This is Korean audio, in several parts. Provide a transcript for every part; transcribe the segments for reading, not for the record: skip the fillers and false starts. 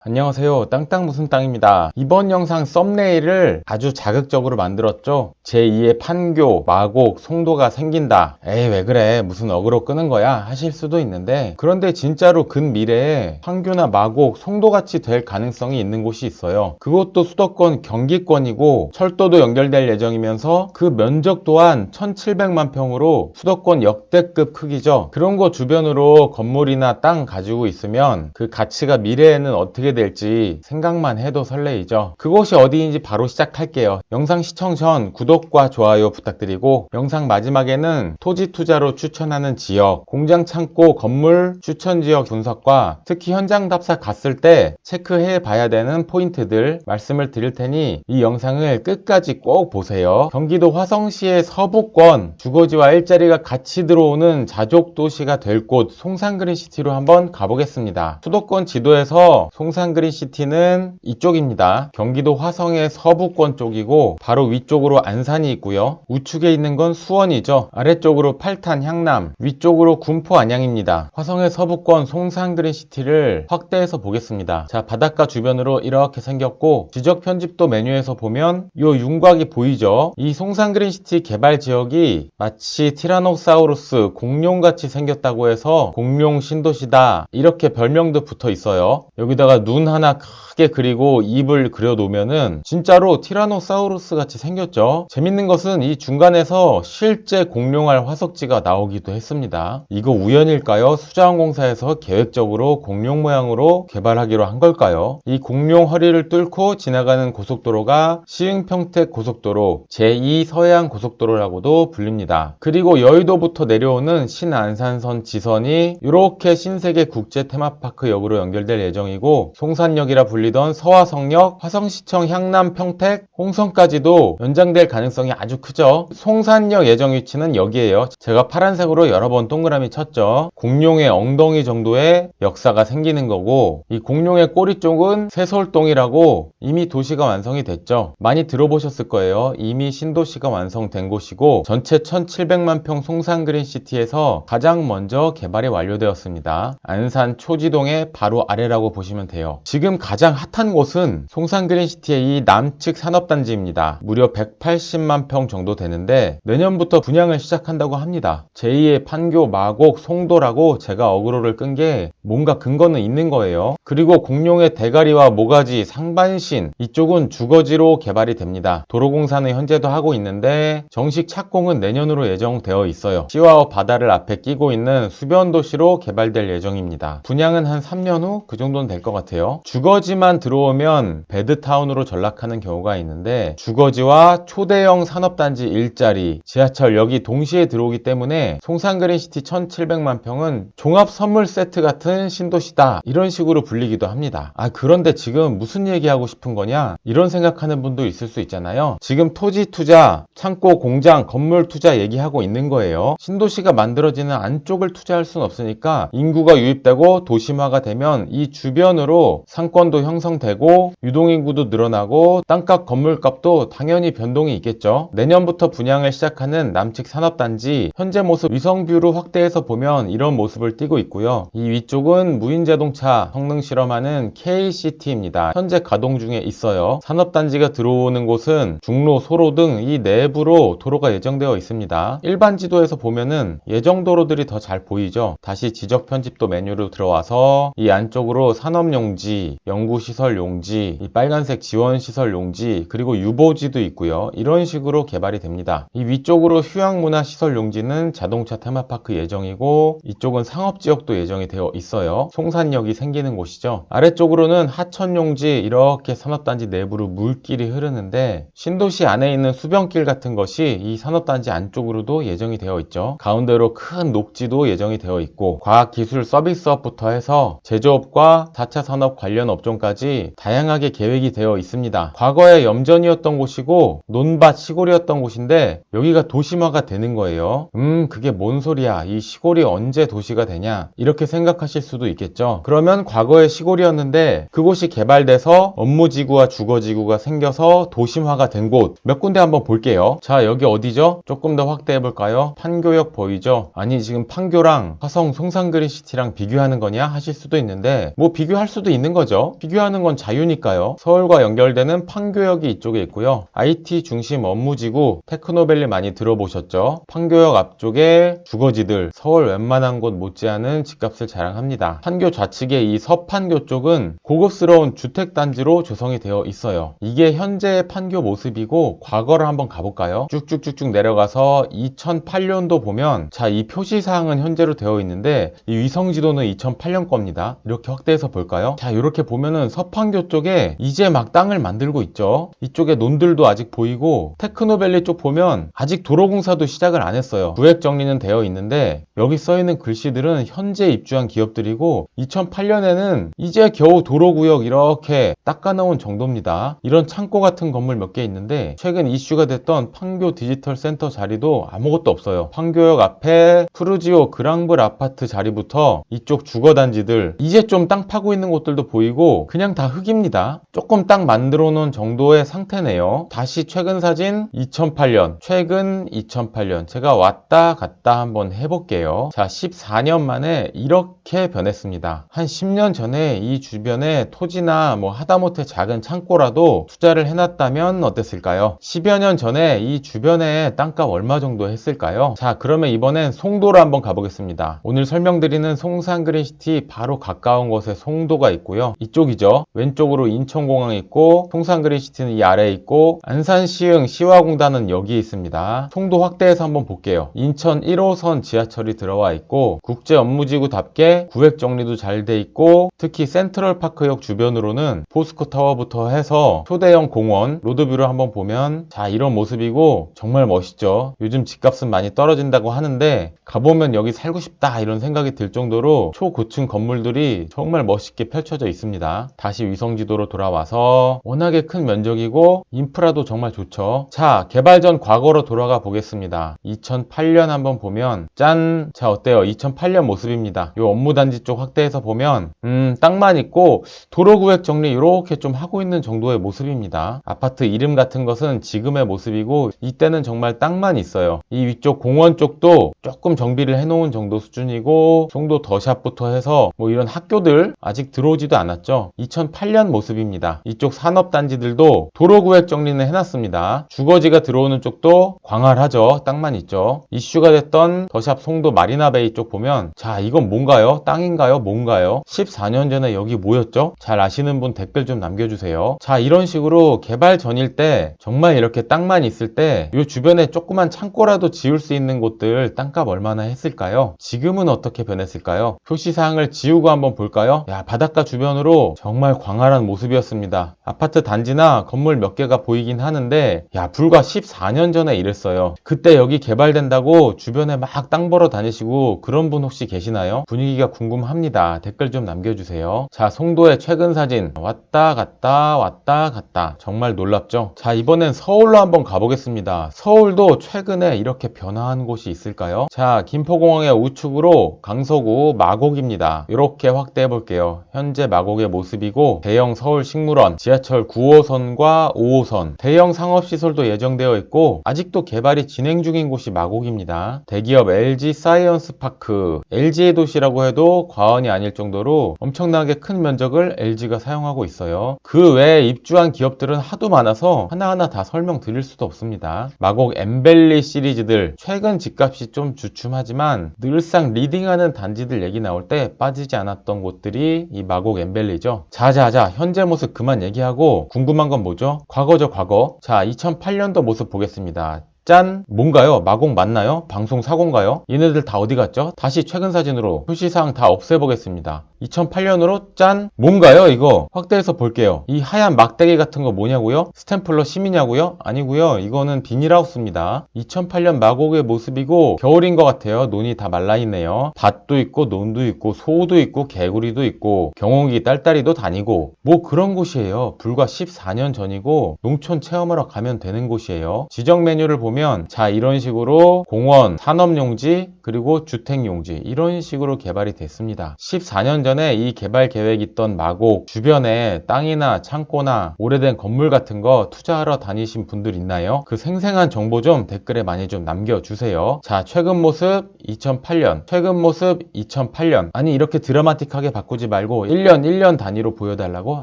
안녕하세요. 땅땅 무슨 땅입니다. 이번 영상 썸네일을 아주 자극적으로 만들었죠. 제2의 판교, 마곡, 송도가 생긴다. 에이 왜 그래 무슨 어그로 끄는 거야 하실 수도 있는데, 그런데 진짜로 근미래에 판교나 마곡, 송도같이 될 가능성이 있는 곳이 있어요. 그것도 수도권 경기권이고 철도도 연결될 예정이면서 그 면적 또한 1700만 평으로 수도권 역대급 크기죠. 그런 거 주변으로 건물이나 땅 가지고 있으면 그 가치가 미래에는 어떻게 될지 생각만 해도 설레이죠. 그곳이 어디인지 바로 시작할게요. 영상 시청 전 구독과 좋아요 부탁드리고, 영상 마지막에는 토지 투자로 추천하는 지역, 공장 창고 건물 추천 지역 분석과 특히 현장 답사 갔을 때 체크해 봐야 되는 포인트들 말씀을 드릴 테니 이 영상을 끝까지 꼭 보세요. 경기도 화성시의 서부권 주거지와 일자리가 같이 들어오는 자족 도시가 될 곳 송산그린시티로 한번 가보겠습니다. 수도권 지도에서 송산그린시티는 이쪽입니다. 경기도 화성의 서부권 쪽이고 바로 위쪽으로 안산이 있고요. 우측에 있는 건 수원이죠. 아래쪽으로 팔탄, 향남, 위쪽으로 군포, 안양입니다. 화성의 서부권 송산그린시티를 확대해서 보겠습니다. 자, 바닷가 주변으로 이렇게 생겼고, 지적 편집도 메뉴에서 보면 요 윤곽이 보이죠. 이 송산그린시티 개발 지역이 마치 티라노사우루스 공룡같이 생겼다고 해서 공룡 신도시다 이렇게 별명도 붙어 있어요. 여기다가 눈 하나 크게 그리고 입을 그려 놓으면은 진짜로 티라노사우루스 같이 생겼죠. 재밌는 것은 이 중간에서 실제 공룡알 화석지가 나오기도 했습니다. 이거 우연일까요? 수자원공사에서 계획적으로 공룡 모양으로 개발하기로 한 걸까요? 이 공룡 허리를 뚫고 지나가는 고속도로가 시흥평택 고속도로, 제2 서해안 고속도로라고도 불립니다. 그리고 여의도부터 내려오는 신안산선 지선이 이렇게 신세계 국제 테마파크 역으로 연결될 예정이고, 송산역이라 불리던 서화성역, 화성시청 향남 평택, 홍성까지도 연장될 가능성이 아주 크죠. 송산역 예정 위치는 여기에요. 제가 파란색으로 여러 번 동그라미 쳤죠. 공룡의 엉덩이 정도의 역사가 생기는 거고, 이 공룡의 꼬리 쪽은 세솔동이라고 이미 도시가 완성이 됐죠. 많이 들어보셨을 거예요. 이미 신도시가 완성된 곳이고, 전체 1700만 평 송산그린시티에서 가장 먼저 개발이 완료되었습니다. 안산 초지동의 바로 아래라고 보시면 돼요. 지금 가장 핫한 곳은 송산그린시티의 이 남측 산업단지입니다. 무려 180만 평 정도 되는데 내년부터 분양을 시작한다고 합니다. 제2의 판교, 마곡, 송도라고 제가 어그로를 끈 게 뭔가 근거는 있는 거예요. 그리고 공룡의 대가리와 모가지, 상반신 이쪽은 주거지로 개발이 됩니다. 도로공사는 현재도 하고 있는데 정식 착공은 내년으로 예정되어 있어요. 시와 바다를 앞에 끼고 있는 수변도시로 개발될 예정입니다. 분양은 한 3년 후 그 정도는 될 것 같아요. 주거지만 들어오면 베드타운으로 전락하는 경우가 있는데, 주거지와 초대형 산업단지 일자리, 지하철역이 동시에 들어오기 때문에 송산그린시티 1700만 평은 종합선물 세트 같은 신도시다 이런 식으로 불리기도 합니다. 그런데 지금 무슨 얘기하고 싶은 거냐 이런 생각하는 분도 있을 수 있잖아요. 지금 토지 투자, 창고, 공장, 건물 투자 얘기하고 있는 거예요. 신도시가 만들어지는 안쪽을 투자할 수는 없으니까 인구가 유입되고 도심화가 되면 이 주변으로 상권도 형성되고 유동인구도 늘어나고 땅값, 건물값도 당연히 변동이 있겠죠. 내년부터 분양을 시작하는 남측 산업단지 현재 모습 위성뷰로 확대해서 보면 이런 모습을 띠고 있고요. 이 위쪽은 무인자동차 성능 실험하는 KCT입니다. 현재 가동 중에 있어요. 산업단지가 들어오는 곳은 중로, 소로 등 이 내부로 도로가 예정되어 있습니다. 일반 지도에서 보면은 예정 도로들이 더 잘 보이죠. 다시 지적 편집도 메뉴로 들어와서 이 안쪽으로 산업용지, 연구시설 용지, 이 빨간색 지원시설 용지, 그리고 유보지도 있고요. 이런 식으로 개발이 됩니다. 이 위쪽으로 휴양문화시설 용지는 자동차 테마파크 예정이고, 이쪽은 상업지역도 예정이 되어 있어요. 송산역이 생기는 곳이죠. 아래쪽으로는 하천용지, 이렇게 산업단지 내부로 물길이 흐르는데 신도시 안에 있는 수변길 같은 것이 이 산업단지 안쪽으로도 예정이 되어 있죠. 가운데로 큰 녹지도 예정이 되어 있고, 과학기술 서비스업부터 해서 제조업과 4차 산업 관련 업종까지 다양하게 계획이 되어 있습니다. 과거에 염전이었던 곳이고 논밭 시골이었던 곳인데 여기가 도심화가 되는 거예요. 그게 뭔 소리야, 이 시골이 언제 도시가 되냐 이렇게 생각하실 수도 있겠죠. 그러면 과거에 시골이었는데 그곳이 개발돼서 업무지구와 주거지구가 생겨서 도심화가 된 곳 몇 군데 한번 볼게요. 자, 여기 어디죠? 조금 더 확대해 볼까요? 판교역 보이죠? 아니 지금 판교랑 화성 송산그린시티랑 비교하는 거냐 하실 수도 있는데 뭐 비교할 수도 있는 거죠. 비교할 준비하는 건 자유니까요. 서울과 연결되는 판교역이 이쪽에 있고요. IT 중심 업무지구 테크노밸리 많이 들어보셨죠? 판교역 앞쪽에 주거지들 서울 웬만한 곳 못지않은 집값을 자랑합니다. 판교 좌측의 이 서판교 쪽은 고급스러운 주택단지로 조성이 되어 있어요. 이게 현재의 판교 모습이고 과거를 한번 가볼까요? 쭉쭉쭉쭉 내려가서 2008년도 보면 자, 이 표시사항은 현재로 되어 있는데 이 위성지도는 2008년 겁니다. 이렇게 확대해서 볼까요? 자, 이렇게 보면은 서판교 쪽에 이제 막 땅을 만들고 있죠. 이쪽에 논들도 아직 보이고 테크노밸리 쪽 보면 아직 도로공사도 시작을 안 했어요. 구획 정리는 되어 있는데 여기 써있는 글씨들은 현재 입주한 기업들이고 2008년에는 이제 겨우 도로구역 이렇게 닦아놓은 정도입니다. 이런 창고 같은 건물 몇 개 있는데 최근 이슈가 됐던 판교 디지털 센터 자리도 아무것도 없어요. 판교역 앞에 푸르지오 그랑블 아파트 자리부터 이쪽 주거단지들 이제 좀 땅 파고 있는 곳들도 보이고 그냥 다 흙입니다. 조금 땅 만들어 놓은 정도의 상태네요. 다시 최근 사진 2008년, 최근 2008년 제가 왔다 갔다 한번 해볼게요. 자, 14년 만에 이렇게 변했습니다. 한 10년 전에 이 주변에 토지나 뭐 하다못해 작은 창고라도 투자를 해놨다면 어땠을까요? 10여 년 전에 이 주변에 땅값 얼마 정도 했을까요? 자, 그러면 이번엔 송도로 한번 가보겠습니다. 오늘 설명드리는 송산그린시티 바로 가까운 곳에 송도가 있고요. 이쪽이죠. 왼쪽으로 인천공항이 있고 송산그린시티는 이 아래에 있고 안산시흥 시화공단은 여기에 있습니다. 송도 확대해서 한번 볼게요. 인천 1호선 지하철이 들어와 있고 국제 업무지구답게 구획 정리도 잘 돼 있고 특히 센트럴파크역 주변으로는 포스코타워부터 해서 초대형 공원 로드뷰를 한번 보면 자, 이런 모습이고 정말 멋있죠. 요즘 집값은 많이 떨어진다고 하는데 가보면 여기 살고 싶다 이런 생각이 들 정도로 초고층 건물들이 정말 멋있게 펼쳐져 있습니다. 다시 위성지도로 돌아와서 워낙에 큰 면적이고 인프라도 정말 좋죠. 자, 개발 전 과거로 돌아가 보겠습니다. 2008년 한번 보면 짠! 자, 어때요? 2008년 모습입니다. 이 업무단지 쪽 확대해서 보면 땅만 있고 도로구획 정리 이렇게 좀 하고 있는 정도의 모습입니다. 아파트 이름 같은 것은 지금의 모습이고 이때는 정말 땅만 있어요. 이 위쪽 공원 쪽도 조금 정비를 해놓은 정도 수준이고 송도 더샵부터 해서 뭐 이런 학교들 아직 들어오지도 않았죠. 2008년 모습입니다. 이쪽 산업단지들도 도로구획 정리는 해놨습니다. 주거지가 들어오는 쪽도 광활하죠. 땅만 있죠. 이슈가 됐던 더샵 송도 마리나베이 쪽 보면 자, 이건 뭔가요? 땅인가요? 뭔가요? 14년 전에 여기 뭐였죠? 잘 아시는 분 댓글 좀 남겨주세요. 자, 이런 식으로 개발 전일 때 정말 이렇게 땅만 있을 때 이 주변에 조그만 창고라도 지을 수 있는 곳들 땅값 얼마나 했을까요? 지금은 어떻게 변했을까요? 표시사항을 지우고 한번 볼까요? 야, 바닷가 주변으로 정말 광활한 모습이었습니다. 아파트 단지나 건물 몇 개가 보이긴 하는데 야, 불과 14년 전에 이랬어요. 그때 여기 개발된다고 주변에 막 땅 보러 다니시고 그런 분 혹시 계시나요? 분위기가 궁금합니다. 댓글 좀 남겨주세요. 자, 송도의 최근 사진 왔다 갔다 왔다 갔다 정말 놀랍죠? 자, 이번엔 서울로 한번 가보겠습니다. 서울도 최근에 이렇게 변화한 곳이 있을까요? 자, 김포공항의 우측으로 강서구 마곡입니다. 이렇게 확대해 볼게요. 현재 마곡의 모습이고 대형 서울식물원, 지하철 9호선과 5호선, 대형 상업시설도 예정되어 있고 아직도 개발이 진행 중인 곳이 마곡입니다. 대기업 LG 사이언스 파크, LG의 도시라고 해도 과언이 아닐 정도로 엄청나게 큰 면적을 LG가 사용하고 있어요. 그 외에 입주한 기업들은 하도 많아서 하나하나 다 설명드릴 수도 없습니다. 마곡 엠벨리 시리즈들 최근 집값이 좀 주춤하지만 늘상 리딩하는 단지들 얘기 나올 때 빠지지 않았던 곳들이 이 마곡 엠벨리죠. 자자자, 현재 모습 그만 얘기하고 궁금한 건 뭐죠? 과거죠, 과거. 자, 2008년도 모습 보겠습니다. 짠! 뭔가요? 마곡 맞나요? 방송 사고인가요? 얘네들 다 어디 갔죠? 다시 최근 사진으로 표시사항 다 없애보겠습니다. 2008년으로 짠! 뭔가요 이거? 확대해서 볼게요. 이 하얀 막대기 같은 거 뭐냐고요? 스탬플러 심이냐고요? 아니고요. 이거는 비닐하우스입니다. 2008년 마곡의 모습이고 겨울인 것 같아요. 논이 다 말라있네요. 밭도 있고 논도 있고 소도 있고 개구리도 있고 경운기 딸딸이도 다니고 뭐 그런 곳이에요. 불과 14년 전이고 농촌 체험하러 가면 되는 곳이에요. 지정 메뉴를 보면 보면 자 이런 식으로 공원, 산업용지 그리고 주택용지 이런 식으로 개발이 됐습니다. 14년 전에 이 개발 계획이 있던 마곡 주변에 땅이나 창고나 오래된 건물 같은 거 투자하러 다니신 분들 있나요? 그 생생한 정보 좀 댓글에 많이 좀 남겨주세요. 자 최근 모습 2008년 최근 모습 2008년 아니 이렇게 드라마틱하게 바꾸지 말고 1년 단위로 보여달라고?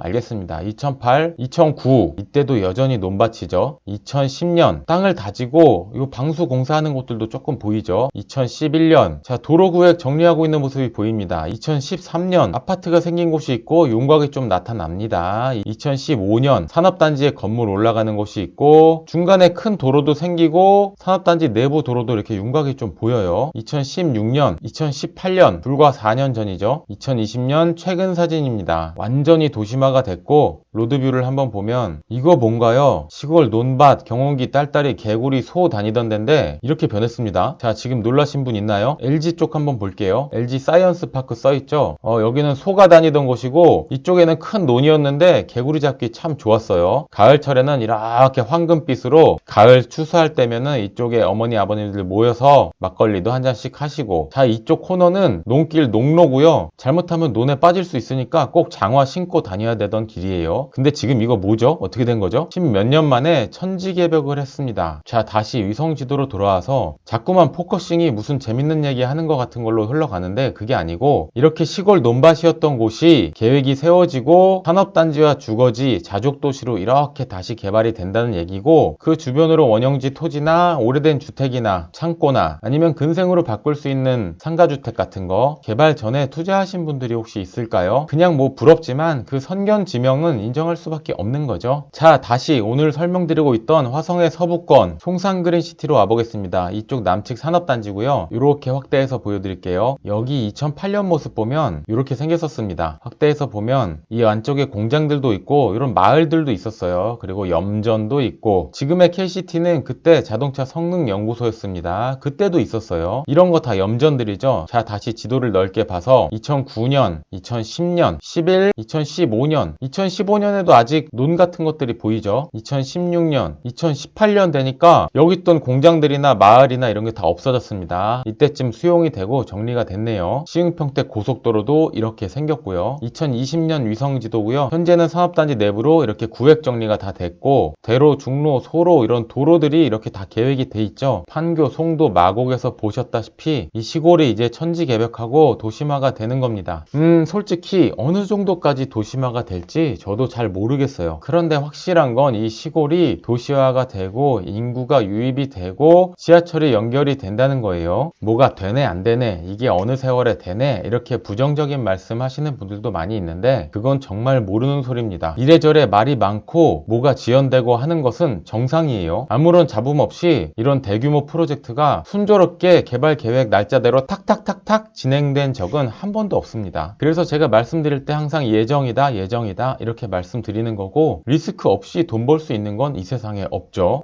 알겠습니다. 2008, 2009 이때도 여전히 논밭이죠. 2010년 땅을 다지고 이 방수 공사하는 곳들도 조금 보이죠. 2011년 자 도로구획 정리하고 있는 모습이 보입니다. 2013년 아파트가 생긴 곳이 있고 윤곽이 좀 나타납니다. 2015년 산업단지에 건물 올라가는 곳이 있고 중간에 큰 도로도 생기고 산업단지 내부 도로도 이렇게 윤곽이 좀 보여요. 2016년, 2018년 불과 4년 전이죠. 2020년 최근 사진입니다. 완전히 도심화가 됐고 로드뷰를 한번 보면 이거 뭔가요? 시골 논밭, 경운기, 딸딸이, 개구리, 소 다니던 데인데 이렇게 변했습니다. 자 지금 놀라신 분 있나요? LG 쪽 한번 볼게요. LG 사이언스 파크 써있죠? 여기는 소가 다니던 곳이고 이쪽에는 큰 논이었는데 개구리 잡기 참 좋았어요. 가을철에는 이렇게 황금빛으로 가을 추수할 때면은 이쪽에 어머니 아버님들 모여서 막걸리도 한 잔씩 하시고 자 이쪽 코너는 논길 농로고요. 잘못하면 논에 빠질 수 있으니까 꼭 장화 신고 다녀야 되던 길이에요. 근데 지금 이거 뭐죠? 어떻게 된 거죠? 10몇 년 만에 천지개벽을 했습니다. 자 다시 위성지도로 돌아와서 자꾸만 포커싱이 무슨 재밌는 얘기 하는 것 같은 걸로 흘러가는데 그게 아니고 이렇게 시골 논밭이었던 곳이 계획이 세워지고 산업단지와 주거지, 자족도시로 이렇게 다시 개발이 된다는 얘기고 그 주변으로 원형지 토지나 오래된 주택이나 창고나 아니면 근생으로 바꿀 수 있는 상가주택 같은 거 개발 전에 투자하신 분들이 혹시 있을까요? 그냥 뭐 부럽지만 그 선견 지명은 인정할 수밖에 없는 거죠. 자 다시 오늘 설명드리고 있던 화성의 서부권 송산그린시티로 와보겠습니다. 이쪽 남측 산업단지고요. 이렇게 확대해서 보여드릴게요. 여기 2008년 모습 보면 이렇게 생겼었습니다. 확대해서 보면 이 안쪽에 공장들도 있고 이런 마을들도 있었어요. 그리고 염전도 있고 지금의 KCT는 그때 자동차 성능연구소였습니다. 그때도 있었어요. 이런 거 다 염전들이죠. 자 다시 지도를 넓게 봐서 2009년, 2010년, 11, 2015년, 2015년에도 아직 논 같은 것들이 보이죠. 2016년, 2018년 되니까 여기 있던 공장들이나 마을이나 이런 게 다 없어졌습니다. 이때쯤 수용이 되고 정리가 됐네요. 시흥평택 고속도로도 이렇게 생겼고요. 2020년 위성지도고요. 현재는 산업단지 내부로 이렇게 구획 정리가 다 됐고 대로, 중로, 소로 이런 도로들이 이렇게 다 계획이 돼 있죠. 판교, 송도, 마곡에서 보셨다시피 이 시골이 이제 천지개벽하고 도심화가 되는 겁니다. 솔직히 어느 정도까지 도심화가 될지 저도 잘 모르겠어요. 그런데 확실한 건 이 시골이 도시화가 되고 인구가 유입이 되고 지하철이 연결이 된다는 거예요. 뭐가 되네 안 되네 이게 어느 세월에 되네 이렇게 부정적인 말씀 하시는 분들도 많이 있는데 그건 정말 모르는 소리입니다. 이래저래 말이 많고 뭐가 지연되고 하는 것은 정상이에요. 아무런 잡음 없이 이런 대규모 프로젝트가 순조롭게 개발 계획 날짜대로 탁탁탁탁 진행된 적은 한 번도 없습니다. 그래서 제가 말씀드릴 때 항상 예정이다 이렇게 말씀드리는 거고 리스크 없이 돈 벌 수 있는 건 이 세상에 없죠.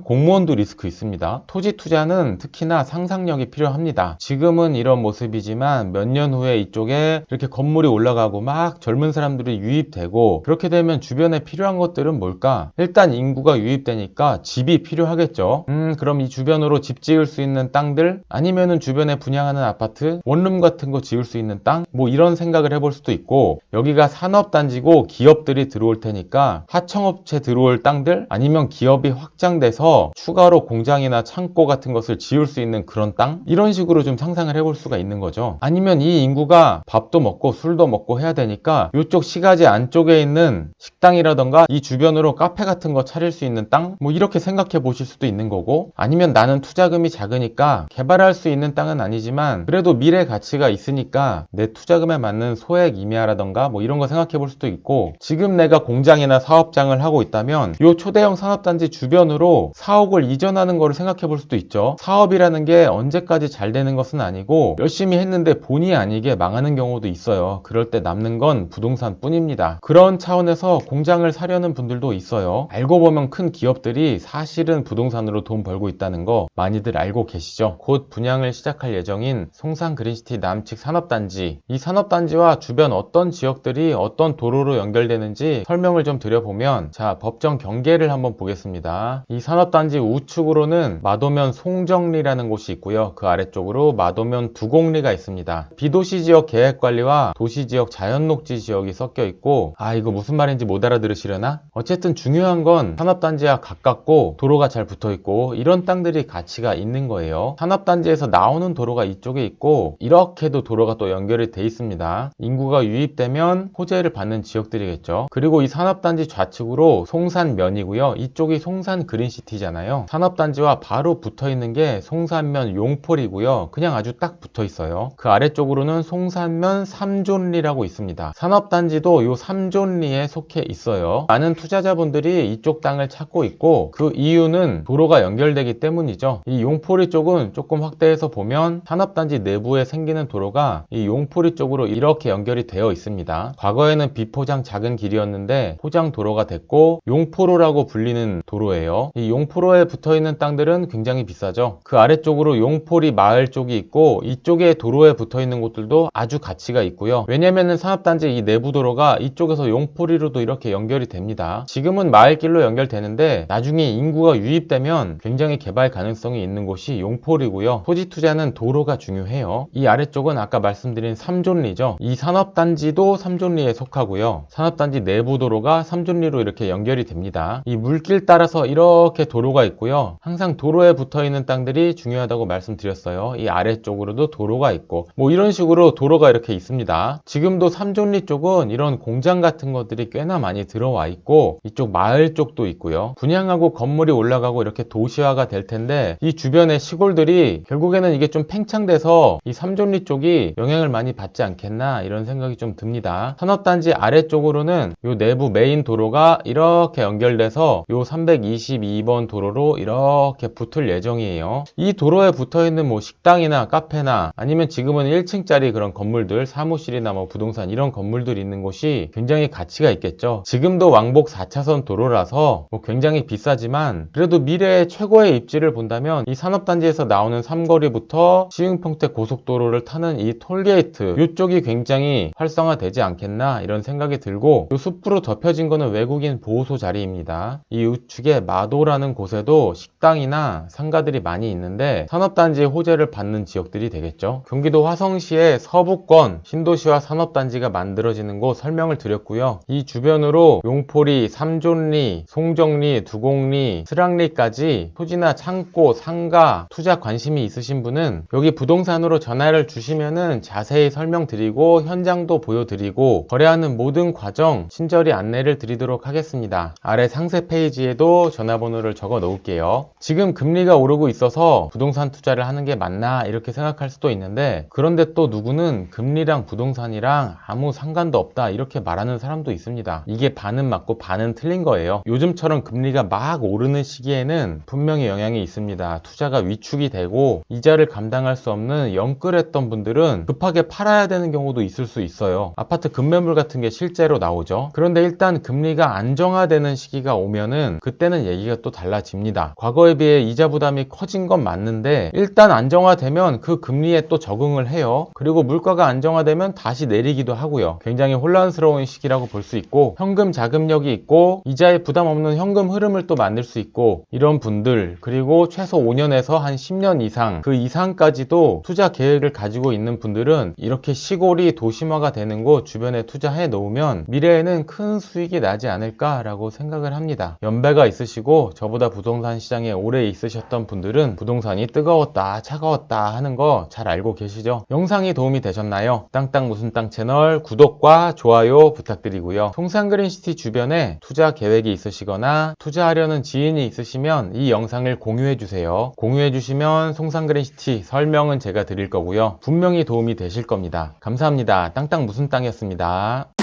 공무원도 리스크 있습니다. 토지 투자는 특히나 상상력이 필요합니다. 지금은 이런 모습이지만 몇 년 후에 이쪽에 이렇게 건물이 올라가고 막 젊은 사람들이 유입되고 그렇게 되면 주변에 필요한 것들은 뭘까? 일단 인구가 유입되니까 집이 필요하겠죠. 그럼 이 주변으로 집 지을 수 있는 땅들 아니면은 주변에 분양하는 아파트 원룸 같은 거 지을 수 있는 땅 뭐 이런 생각을 해볼 수도 있고 여기가 산업단지고 기업들이 들어올 테니까 하청업체 들어올 땅들 아니면 기업이 확장돼서 추가로 공장이나 창고 같은 것을 지을 수 있는 그런 땅 이런 식으로 좀 상상을 해볼 수가 있는 거죠. 아니면 이 인구가 밥도 먹고 술도 먹고 해야 되니까 이쪽 시가지 안쪽에 있는 식당이라던가 이 주변으로 카페 같은 거 차릴 수 있는 땅 뭐 이렇게 생각해 보실 수도 있는 거고 아니면 나는 투자금이 작으니까 개발할 수 있는 땅은 아니지만 그래도 미래 가치가 있으니까 내 투자금에 맞는 소액 임야라던가 뭐 이런 거 생각해 볼 수도 있고 지금 내가 공장이나 사업장을 하고 있다면 이 초대형 산업단지 주변으로 사옥을 이전하는 거를 생각해 볼 수도 있죠. 사업이라는 게 언제까지 잘 되는 것은 아니고 열심히 했는데 본의 아니게 망하는 경우도 있어요. 그럴 때 남는 건 부동산 뿐입니다. 그런 차원에서 공장을 사려는 분들도 있어요. 알고 보면 큰 기업들이 사실은 부동산으로 돈 벌고 있다는 거 많이들 알고 계시죠? 곧 분양을 시작할 예정인 송산그린시티 남측 산업단지 이 산업단지와 주변 어떤 지역들이 어떤 도로로 연결되는지 설명을 좀 드려보면 자 법정 경계를 한번 보겠습니다. 이 산업단지 우측으로는 마도면 송정리라는 곳이 있고요. 그 아래쪽으로 마도면 두곡리가 있습니다. 비도시 지역 계획관리와 도시 지역 자연녹지 지역이 섞여 있고, 이거 무슨 말인지 못 알아들으시려나? 어쨌든 중요한 건 산업단지와 가깝고 도로가 잘 붙어 있고 이런 땅들이 가치가 있는 거예요. 산업단지에서 나오는 도로가 이쪽에 있고 이렇게도 도로가 또 연결이 돼 있습니다. 인구가 유입되면 호재를 받는 지역들이겠죠. 그리고 이 산업단지 좌측으로 송산면이고요. 이쪽이 송산 그린시티잖아요. 산업단지와 바로 붙어 있는 게 송산면 용폴이고요. 그냥 아주 딱 붙어 있어요. 그 아래쪽으로는 송산면 3존리라고 있습니다. 산업단지도 이 3존리에 속해 있어요. 많은 투자자분들이 이쪽 땅을 찾고 있고 그 이유는 도로가 연결되기 때문이죠. 이 용포리 쪽은 조금 확대해서 보면 산업단지 내부에 생기는 도로가 이 용포리 쪽으로 이렇게 연결이 되어 있습니다. 과거에는 비포장 작은 길이었는데 포장 도로가 됐고 용포로라고 불리는 도로예요. 이 용포로에 붙어있는 땅들은 굉장히 비싸죠. 그 아래쪽으로 용포리 마을 쪽이 있고 이쪽에 도로에 붙어있는 곳들도 아주 가치가 있고요. 왜냐면은 산업단지 이 내부 도로가 이쪽에서 용포리로도 이렇게 연결이 됩니다. 지금은 마을길로 연결되는데 나중에 인구가 유입되면 굉장히 개발 가능성이 있는 곳이 용포리고요. 토지 투자는 도로가 중요해요. 이 아래쪽은 아까 말씀드린 3존리죠. 이 산업단지도 3존리에 속하고요. 산업단지 내부 도로가 3존리로 이렇게 연결이 됩니다. 이 물길 따라서 이렇게 도로가 있고요. 항상 도로에 붙어있는 땅들이 중요하다고 말씀드렸어요. 이 아래쪽으로도 도로가 있고 뭐 이런 식으로 도로가 이렇게 있습니다. 지금도 3존리 쪽은 이런 공장 같은 것들이 꽤나 많이 들어와 있고 이쪽 마을 쪽도 있고요. 분양하고 건물이 올라가고 이렇게 도시화가 될 텐데 이 주변의 시골들이 결국에는 이게 좀 팽창돼서 이 3존리 쪽이 영향을 많이 받지 않겠나 이런 생각이 좀 듭니다. 산업단지 아래쪽으로는 요 내부 메인 도로가 이렇게 연결돼서 요 322번 도로로 이렇게 붙을 예정이에요. 이 도로에 붙어있는 뭐 식당이나 카페나 아니면 지금은 1층짜리 그런 건물들 사무실이나 뭐 부동산 이런 건물들이 있는 곳이 굉장히 가치가 있겠죠. 지금도 왕복 4차선 도로라서 뭐 굉장히 비싸지만 그래도 미래의 최고의 입지를 본다면 이 산업단지에서 나오는 삼거리부터 시흥평택 고속도로를 타는 이 톨게이트 이쪽이 굉장히 활성화되지 않겠나 이런 생각이 들고 이 숲으로 덮여진 거는 외국인 보호소 자리입니다. 이 우측에 마도라는 곳에도 식당이나 상가들이 많이 있는데 산업단지의 호재를 받는 지역들이 되겠죠. 경기도 화성시의 서부권 신도시화 산업단지가 만들어지는 곳 설명을 드렸고요. 이 주변으로 용포리, 삼존리, 송정리, 두곡리, 스랑리까지 토지나 창고, 상가, 투자 관심이 있으신 분은 여기 부동산으로 전화를 주시면은 자세히 설명드리고 현장도 보여드리고 거래하는 모든 과정 친절히 안내를 드리도록 하겠습니다. 아래 상세 페이지에도 전화번호를 적어 놓을게요. 지금 금리가 오르고 있어서 부동산 투자를 하는 게 맞나 이렇게 생각할 수도 있는데 그런데 또 누구는 금리랑 부동산이랑 아무 상관도 없다 이렇게 말하는 사람도 있습니다. 이게 반은 맞고 반은 틀린 거예요. 요즘처럼 금리가 막 오르는 시기에는 분명히 영향이 있습니다. 투자가 위축이 되고 이자를 감당할 수 없는 영끌했던 분들은 급하게 팔아야 되는 경우도 있을 수 있어요. 아파트 급매물 같은 게 실제로 나오죠. 그런데 일단 금리가 안정화되는 시기가 오면은 그때는 얘기가 또 달라집니다. 과거에 비해 이자 부담이 커진 건 맞는데 일단 안정화되면 그 금리에 또 적응을 해요. 그리고 물가가 안정화되면 다시 내리기도 하고요. 굉장히 혼란스러운 시기라고 볼 수 있고 현금 자금력이 있고 이자에 부담 없는 현금 흐름을 또 만들 수 있고 이런 분들 그리고 최소 5년에서 한 10년 이상 그 이상까지도 투자 계획을 가지고 있는 분들은 이렇게 시골이 도심화가 되는 곳 주변에 투자해 놓으면 미래에는 큰 수익이 나지 않을까라고 생각을 합니다. 연배가 있으시고 저보다 부동산 시장에 오래 있으셨던 분들은 부동산이 뜨거웠다 차가웠다 하는 거 잘 알고 계시죠? 영상이 도움이 되셨나요? 땅땅 무슨 땅 채널 구독과 좋아요 부탁드리고요. 송산그린시티 주변에 투자 계획이 있으시거나 투자하려는 지인이 있으시면 이 영상을 공유해 주세요. 공유해 주시면 송산그린시티 설명은 제가 드릴 거고요. 분명히 도움이 되실 겁니다. 감사합니다. 땅땅 무슨 땅이었습니다.